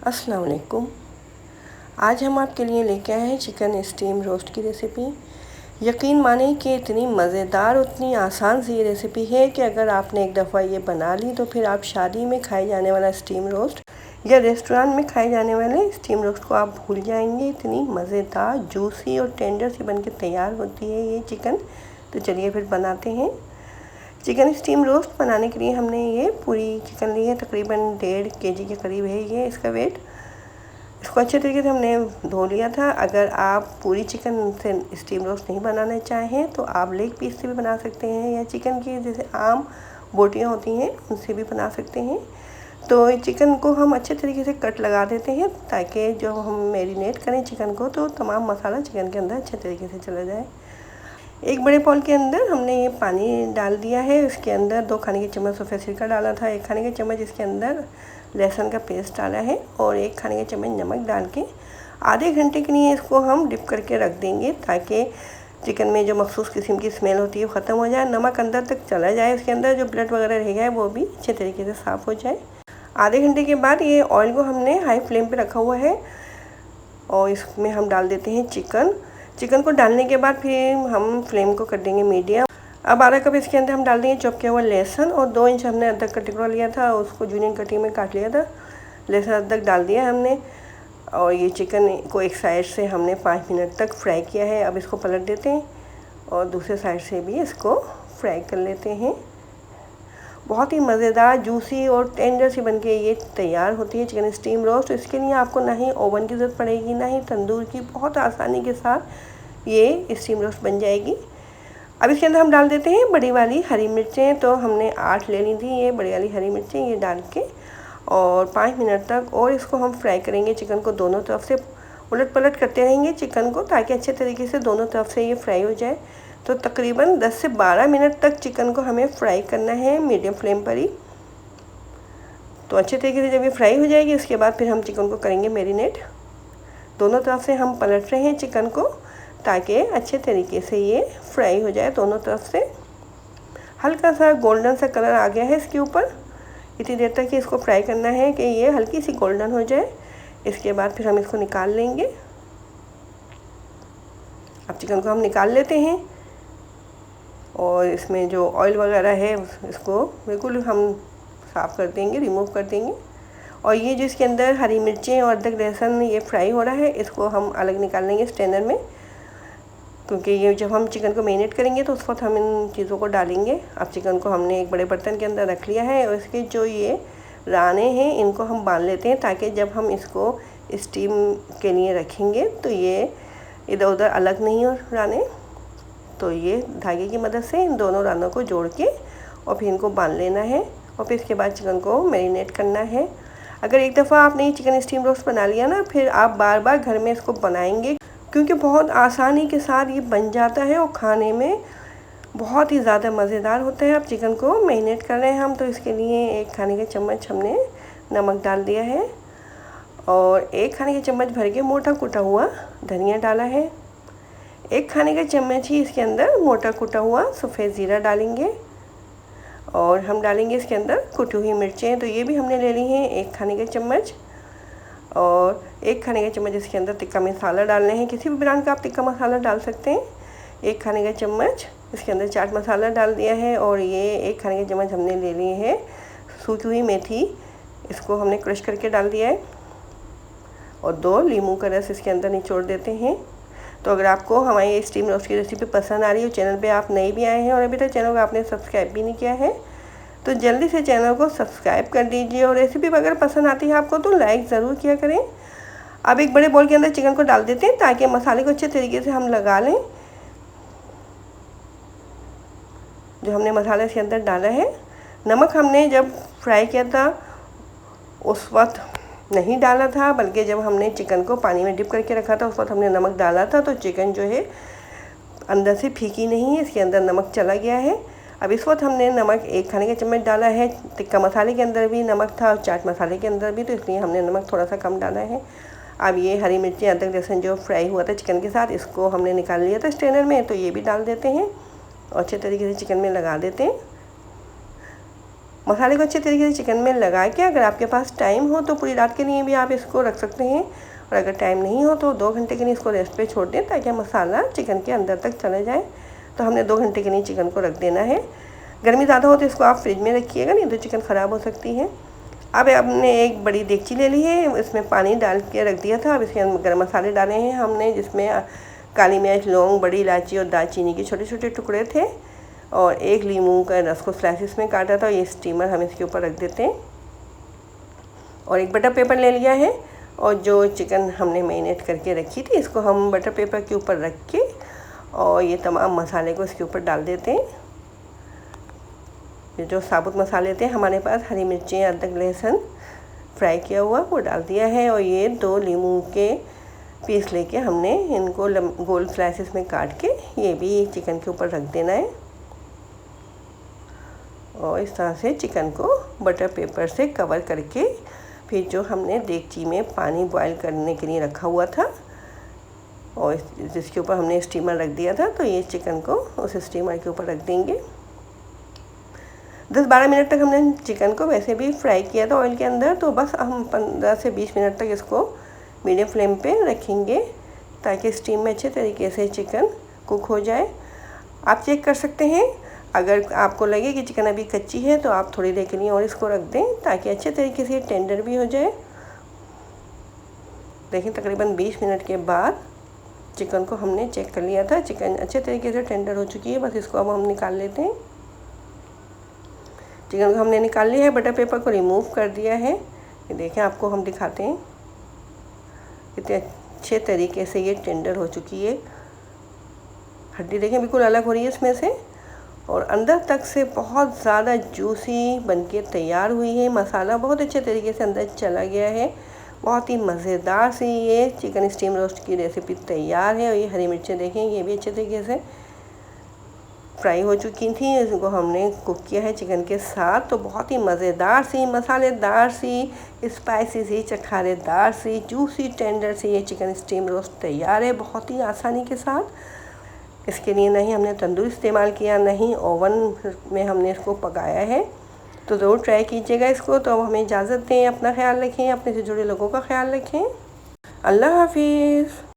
अस्सलाम वालेकुम। आज हम आपके लिए लेके आए हैं चिकन स्टीम रोस्ट की रेसिपी। यकीन माने कि इतनी मज़ेदार उतनी आसान सी ये रेसिपी है कि अगर आपने एक दफ़ा ये बना ली तो फिर आप शादी में खाए जाने वाला स्टीम रोस्ट या रेस्टोरेंट में खाए जाने वाले स्टीम रोस्ट को आप भूल जाएंगे। इतनी मज़ेदार जूसी और टेंडर सी बन के तैयार होती है ये चिकन। तो चलिए फिर बनाते हैं। चिकन स्टीम रोस्ट बनाने के लिए हमने ये पूरी चिकन ली है, तकरीबन 1.5 kg के करीब है ये इसका वेट। इसको अच्छे तरीके से हमने धो लिया था। अगर आप पूरी चिकन से स्टीम रोस्ट नहीं बनाना चाहें तो आप लेग पीस से भी बना सकते हैं या चिकन की जैसे आम बोटियाँ होती हैं उनसे भी बना सकते हैं। तो चिकन को हम अच्छे तरीके से कट लगा देते हैं ताकि जो हम मैरिनेट करें चिकन को तो तमाम मसाला चिकन के अंदर अच्छे तरीके से चला जाए। एक बड़े बाउल के अंदर हमने ये पानी डाल दिया है। इसके अंदर 2 खाने के चम्मच सफ़ेद सिरका डाला था, 1 खाने के चम्मच इसके अंदर लहसुन का पेस्ट डाला है और 1 खाने के चम्मच नमक डाल के आधे घंटे के लिए इसको हम डिप करके रख देंगे ताकि चिकन में जो मखसूस किस्म की स्मेल होती है वो ख़त्म हो जाए, नमक अंदर तक चला जाए, इसके अंदर जो ब्लड वगैरह रह गया है वो भी अच्छे तरीके से साफ़ हो जाए। आधे घंटे के बाद ये ऑयल को हमने हाई फ्लेम पर रखा हुआ है और इसमें हम डाल देते हैं चिकन को डालने के बाद फिर हम फ्लेम को कर देंगे मीडियम। अब 12 कप इसके अंदर हम डाल देंगे चॉप किया हुआ लहसुन और 2 इंच हमने अदरक का टुकड़ा लिया था, उसको जूनियन कटिंग में काट लिया था। लहसुन अदरक डाल दिया हमने और ये चिकन को एक साइड से हमने 5 मिनट तक फ्राई किया है। अब इसको पलट देते हैं और दूसरे साइड से भी इसको फ्राई कर लेते हैं। बहुत ही मज़ेदार जूसी और टेंडर सी बनके ये तैयार होती है चिकन स्टीम रोस्ट। इसके लिए आपको ना ही ओवन की ज़रूरत पड़ेगी ना ही तंदूर की, बहुत आसानी के साथ ये स्टीम रोस्ट बन जाएगी। अब इसके अंदर हम डाल देते हैं बड़ी वाली हरी मिर्चें। तो हमने 8 ले ली थी ये बड़ी वाली हरी मिर्चें, ये डाल के और 5 मिनट तक और इसको हम फ्राई करेंगे। चिकन को दोनों तरफ से उलट पलट करते रहेंगे चिकन को ताकि अच्छे तरीके से दोनों तरफ से ये फ्राई हो जाए। तो तकरीबन 10 से 12 मिनट तक चिकन को हमें फ्राई करना है मीडियम फ्लेम पर ही। तो अच्छे तरीके से जब ये फ्राई हो जाएगी उसके बाद फिर हम चिकन को करेंगे मैरिनेट। दोनों तरफ से हम पलट रहे हैं चिकन को ताकि अच्छे तरीके से ये फ्राई हो जाए दोनों तरफ से। हल्का सा गोल्डन सा कलर आ गया है इसके ऊपर, इतनी देर तक ही इसको फ्राई करना है कि ये हल्की सी गोल्डन हो जाए। इसके बाद फिर हम इसको निकाल लेंगे। अब चिकन को हम निकाल लेते हैं और इसमें जो ऑयल वगैरह है इसको बिल्कुल हम साफ़ कर देंगे, रिमूव कर देंगे। और ये जो इसके अंदर हरी मिर्चें और अदरक लहसुन ये फ्राई हो रहा है इसको हम अलग निकाल लेंगे स्ट्रेनर में, क्योंकि ये जब हम चिकन को मैरिनेट करेंगे तो उस वक्त हम इन चीज़ों को डालेंगे। अब चिकन को हमने एक बड़े बर्तन के अंदर रख लिया है और इसके जो ये राने हैं इनको हम बांध लेते हैं ताकि जब हम इसको स्टीम के लिए रखेंगे तो ये इधर उधर अलग नहीं हो राने। तो ये धागे की मदद से इन दोनों रानों को जोड़ के और फिर इनको बांध लेना है और फिर इसके बाद चिकन को मैरिनेट करना है। अगर एक दफ़ा आपने ये चिकन स्टीम रोस्ट बना लिया ना फिर आप बार बार घर में इसको बनाएंगे क्योंकि बहुत आसानी के साथ ये बन जाता है और खाने में बहुत ही ज़्यादा मज़ेदार होता है। अब चिकन को मैरिनेट कर रहे हैं हम, तो इसके लिए 1 खाने के चम्मच हमने नमक डाल दिया है और 1 खाने के चम्मच भर के मोटा कुटा हुआ धनिया डाला है। 1 खाने का चम्मच ही इसके अंदर मोटा कुटा हुआ सफ़ेद ज़ीरा डालेंगे और हम डालेंगे इसके अंदर कुटी हुई मिर्चें। तो ये भी हमने ले ली हैं 1 खाने का चम्मच और 1 खाने का चम्मच इसके अंदर तिक्का मसाला डालने हैं, किसी भी ब्रांड का आप तिक्का मसाला डाल सकते हैं। 1 खाने का चम्मच इसके अंदर चाट मसाला डाल दिया है और ये 1 खाने का चम्मच हमने ले ली है सूखी हुई मेथी, इसको हमने क्रश करके डाल दिया है और 2 नींबू का रस इसके अंदर निचोड़ देते हैं। तो अगर आपको हमारी स्टीम रोस्ट की रेसिपी पसंद आ रही हो, चैनल पे आप नए भी आए हैं और अभी तक चैनल को आपने सब्सक्राइब भी नहीं किया है तो जल्दी से चैनल को सब्सक्राइब कर दीजिए और रेसिपी अगर पसंद आती है आपको तो लाइक ज़रूर किया करें। अब एक बड़े बाउल के अंदर चिकन को डाल देते हैं ताकि मसाले को अच्छे तरीके से हम लगा लें। जो हमने मसाला इसके अंदर डाला है, नमक हमने जब फ्राई किया था उस वक्त नहीं डाला था, बल्कि जब हमने चिकन को पानी में डिप करके रखा था उस वक्त हमने नमक डाला था। तो चिकन जो है अंदर से फीकी नहीं है, इसके अंदर नमक चला गया है। अब इस वक्त हमने नमक 1 खाने का चम्मच डाला है। टिक्का मसाले के अंदर भी नमक था और चाट मसाले के अंदर भी, तो इसलिए हमने नमक थोड़ा सा कम डाला है। अब ये हरी मिर्ची अदरक लहसुन जो फ्राई हुआ था चिकन के साथ इसको हमने निकाल लिया था स्ट्रेनर में, तो ये भी डाल देते हैं और अच्छे तरीके से चिकन में लगा देते हैं। मसाले को अच्छे तरीके से चिकन में लगा के, अगर आपके पास टाइम हो तो पूरी रात के लिए भी आप इसको रख सकते हैं, और अगर टाइम नहीं हो तो 2 घंटे के लिए इसको रेस्ट पे छोड़ दें ताकि मसाला चिकन के अंदर तक चले जाए। तो हमने 2 घंटे के लिए चिकन को रख देना है। गर्मी ज़्यादा हो तो इसको आप फ्रिज में रखिएगा, नहीं तो चिकन ख़राब हो सकती है। अब हमने एक बड़ी देगची ले ली है, इसमें पानी डाल के रख दिया था। अब इसके अंदर गर्म मसाले डाले हैं हमने, जिसमें काली मिर्च, लौंग, बड़ी इलायची और दालचीनी के छोटे छोटे टुकड़े थे, और 1 लीमू का रस को स्लाइसिस में काटा था। ये स्टीमर हम इसके ऊपर रख देते हैं, और एक बटर पेपर ले लिया है, और जो चिकन हमने मैरिनेट करके रखी थी इसको हम बटर पेपर के ऊपर रख के, और ये तमाम मसाले को इसके ऊपर डाल देते हैं। ये जो साबुत मसाले थे हमारे पास, हरी मिर्चें, अदरक, लहसुन फ्राई किया हुआ, वो डाल दिया है, और ये 2 लीमू के पीस लेके हमने इनको गोल स्लाइसिस में काट के ये भी चिकन के ऊपर रख देना है। और इस तरह से चिकन को बटर पेपर से कवर करके, फिर जो हमने देगची में पानी बॉईल करने के लिए रखा हुआ था और जिसके ऊपर हमने स्टीमर रख दिया था, तो ये चिकन को उस स्टीमर के ऊपर रख देंगे। 10-12 मिनट तक हमने चिकन को वैसे भी फ्राई किया था ऑयल के अंदर, तो बस हम 15 से 20 मिनट तक इसको मीडियम फ्लेम पे रखेंगे ताकि स्टीम में अच्छे तरीके से चिकन कुक हो जाए। आप चेक कर सकते हैं, अगर आपको लगे कि चिकन अभी कच्ची है तो आप थोड़ी देर के लिए और इसको रख दें ताकि अच्छे तरीके से टेंडर भी हो जाए। देखिए तकरीबन 20 मिनट के बाद चिकन को हमने चेक कर लिया था, चिकन अच्छे तरीके से टेंडर हो चुकी है। बस इसको अब हम निकाल लेते हैं। चिकन को हमने निकाल लिया है, बटर पेपर को रिमूव कर दिया है। ये देखें, आपको हम दिखाते हैं कितने अच्छे तरीके से ये टेंडर हो चुकी है। हड्डी देखें बिल्कुल अलग हो रही है इसमें से, और अंदर तक से बहुत ज़्यादा जूसी बनके तैयार हुई है। मसाला बहुत अच्छे तरीके से अंदर चला गया है। बहुत ही मज़ेदार सी ये चिकन स्टीम रोस्ट की रेसिपी तैयार है। और ये हरी मिर्चें देखें, ये भी अच्छे तरीके से फ्राई हो चुकी थी। इसको हमने कुक किया है चिकन के साथ, तो बहुत ही मज़ेदार सी, मसालेदार सी, स्पाइसी सी, चटखारेदार सी, जूसी टेंडर सी ये चिकन स्टीम रोस्ट तैयार है बहुत ही आसानी के साथ। इसके लिए नहीं हमने तंदूर इस्तेमाल किया, नहीं ओवन में हमने इसको पकाया है। तो ज़रूर ट्राई कीजिएगा इसको। तो अब हमें इजाज़त दें, अपना ख्याल रखें, अपने से जुड़े लोगों का ख्याल रखें। अल्लाह हाफिज़।